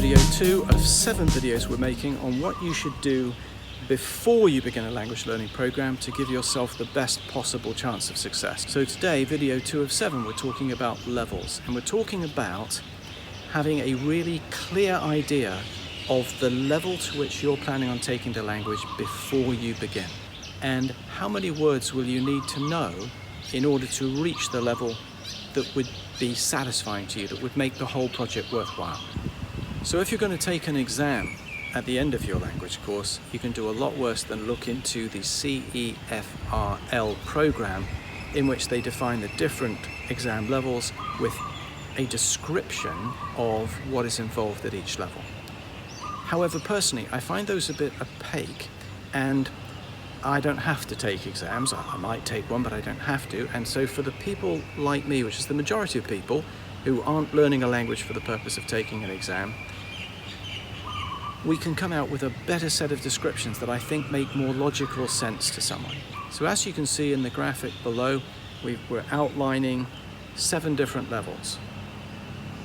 video 2 of 7 videos we're making on what you should do before you begin a language learning program to give yourself the best possible chance of success. So today, video 2 of 7, we're talking about levels, and we're talking about having a really clear idea of the level to which you're planning on taking the language before you begin. And how many words will you need to know in order to reach the level that would be satisfying to you, that would make the whole project worthwhile. So if you're going to take an exam at the end of your language course, you can do a lot worse than look into the CEFRL program, in which they define the different exam levels with a description of what is involved at each level. However, personally, I find those a bit opaque, and I don't have to take exams. I might take one, but I don't have to. And so for the people like me, which is the majority of people who aren't learning a language for the purpose of taking an exam, we can come out with a better set of descriptions that I think make more logical sense to someone. So as you can see in the graphic below, we're outlining 7 different levels.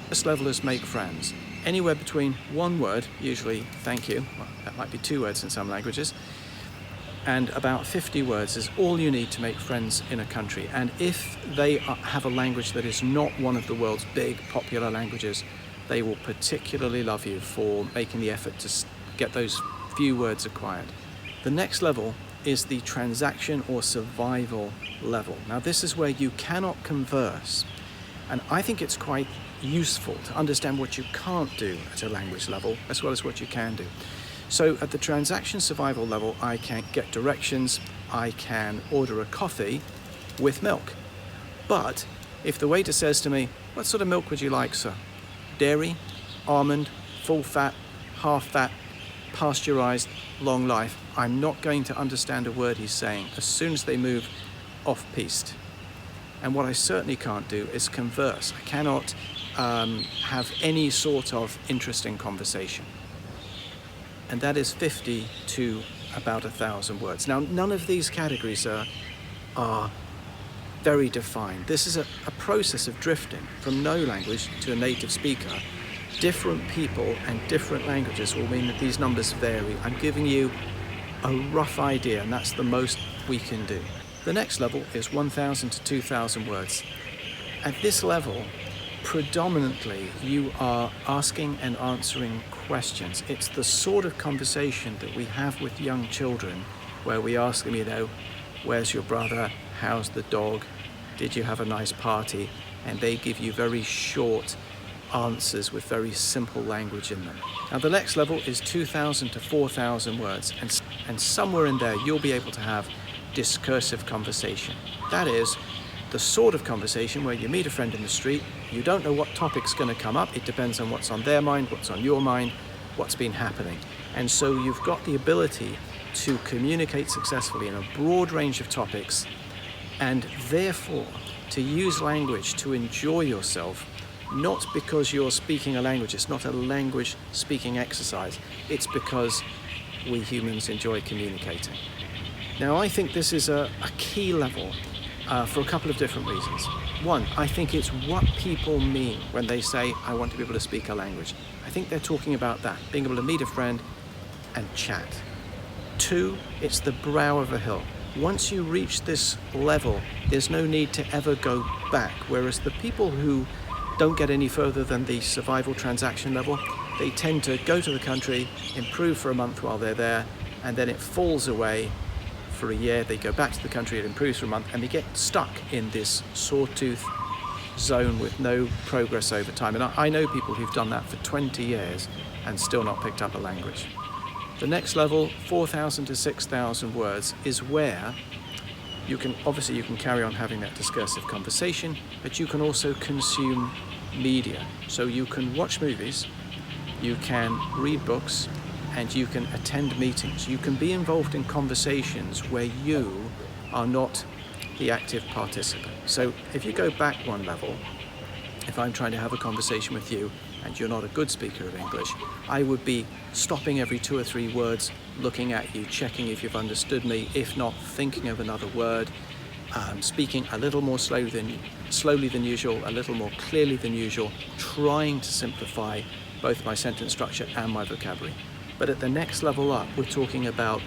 First level is make friends. Anywhere between one word, usually thank you, well, that might be 2 words in some languages, and about 50 words is all you need to make friends in a country. And if they have a language that is not one of the world's big popular languages, they will particularly love you for making the effort to get those few words acquired. The next level is the transaction or survival level. Now this is where you cannot converse, and I think it's quite useful to understand what you can't do at a language level as well as what you can do. So at the transaction survival level, I can get directions, I can order a coffee with milk. But if the waiter says to me, "What sort of milk would you like, sir? Dairy, almond, full fat, half fat, pasteurized, long life," I'm not going to understand a word he's saying as soon as they move off-piste. And what I certainly can't do is converse. I cannot have any sort of interesting conversation. And that is 50 to about 1,000 words. Now, none of these categories are very defined. This is a process of drifting from no language to a native speaker. Different people and different languages will mean that these numbers vary. I'm giving you a rough idea, and that's the most we can do. The next level is 1,000 to 2,000 words. At this level, predominantly you are asking and answering questions. It's the sort of conversation that we have with young children, where we ask them, where's your brother? How's the dog? Did you have a nice party? And they give you very short answers with very simple language in them. Now the next level is 2,000 to 4,000 words, and somewhere in there you'll be able to have discursive conversation. That is the sort of conversation where you meet a friend in the street, you don't know what topic's going to come up, it depends on what's on their mind, what's on your mind, what's been happening. And so you've got the ability to communicate successfully in a broad range of topics, and therefore to use language to enjoy yourself, not because you're speaking a language, it's not a language speaking exercise, it's because we humans enjoy communicating. Now I think this is a key level for a couple of different reasons. One, I think it's what people mean when they say, I want to be able to speak a language. I think they're talking about that, being able to meet a friend and chat. 2, it's the brow of a hill. Once you reach this level, there's no need to ever go back, whereas the people who don't get any further than the survival transaction level, they tend to go to the country, improve for a month while they're there, and then it falls away for a year. They go back to the country, it improves for a month, and they get stuck in this sawtooth zone with no progress over time. And I know people who've done that for 20 years and still not picked up a language. The next level, 4,000 to 6,000 words, is where you can carry on having that discursive conversation, but you can also consume media. So you can watch movies, you can read books, and you can attend meetings. You can be involved in conversations where you are not the active participant. So if you go back one level, if I'm trying to have a conversation with you and you're not a good speaker of English, I would be stopping every 2 or 3 words, looking at you, checking if you've understood me, if not, thinking of another word, speaking a little more slowly than usual, a little more clearly than usual, trying to simplify both my sentence structure and my vocabulary. But at the next level up, we're talking about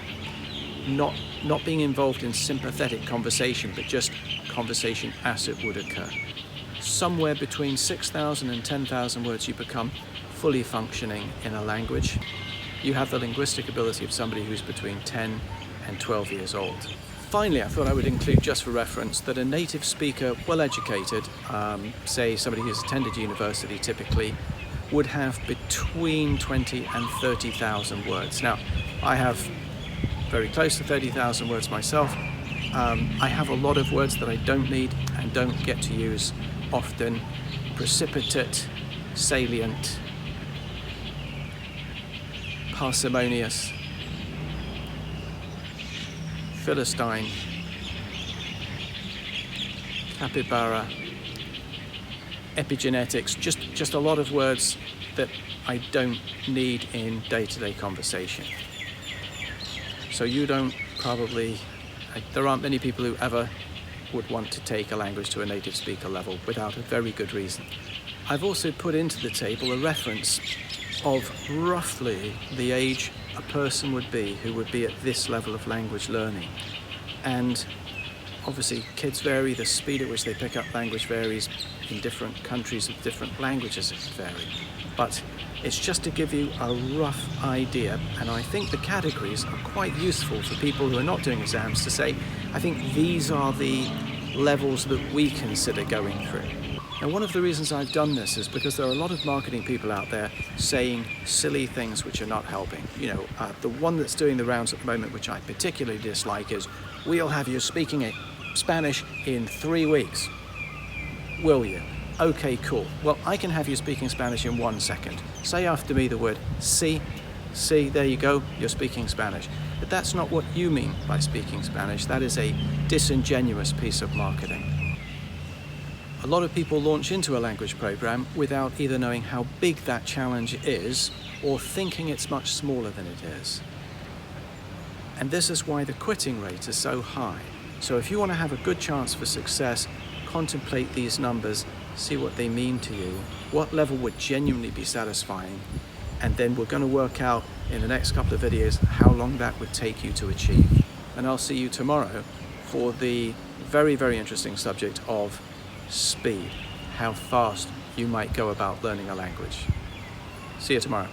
not being involved in sympathetic conversation, but just conversation as it would occur. Somewhere between 6,000 and 10,000 words, you become fully functioning in a language. You have the linguistic ability of somebody who's between 10 and 12 years old. Finally, I thought I would include, just for reference, that a native speaker, well educated, say somebody who's attended university typically, would have between 20 and 30,000 words. Now, I have very close to 30,000 words myself. I have a lot of words that I don't need and don't get to use often. Precipitate, salient, parsimonious, philistine, capybara, epigenetics, just a lot of words that I don't need in day-to-day conversation. So you don't probably, there aren't many people who ever would want to take a language to a native speaker level without a very good reason. I've also put into the table a reference of roughly the age a person would be who would be at this level of language learning. And obviously kids vary, the speed at which they pick up language varies in different countries with different languages, it vary. But it's just to give you a rough idea, and I think the categories are quite useful for people who are not doing exams to say, I think these are the levels that we consider going through. Now, one of the reasons I've done this is because there are a lot of marketing people out there saying silly things which are not helping. You know, the one that's doing the rounds at the moment, which I particularly dislike, is, we'll have you speaking Spanish in 3 weeks. Will you? Okay, cool. Well, I can have you speaking Spanish in 1 second. Say after me the word sí. Sí, there you go, you're speaking Spanish. But that's not what you mean by speaking Spanish. That is a disingenuous piece of marketing. A lot of people launch into a language program without either knowing how big that challenge is or thinking it's much smaller than it is. And this is why the quitting rate is so high. So if you want to have a good chance for success, contemplate these numbers, see what they mean to you, what level would genuinely be satisfying, and then we're going to work out in the next couple of videos how long that would take you to achieve. And I'll see you tomorrow for the very, very interesting subject of speed, how fast you might go about learning a language. See you tomorrow.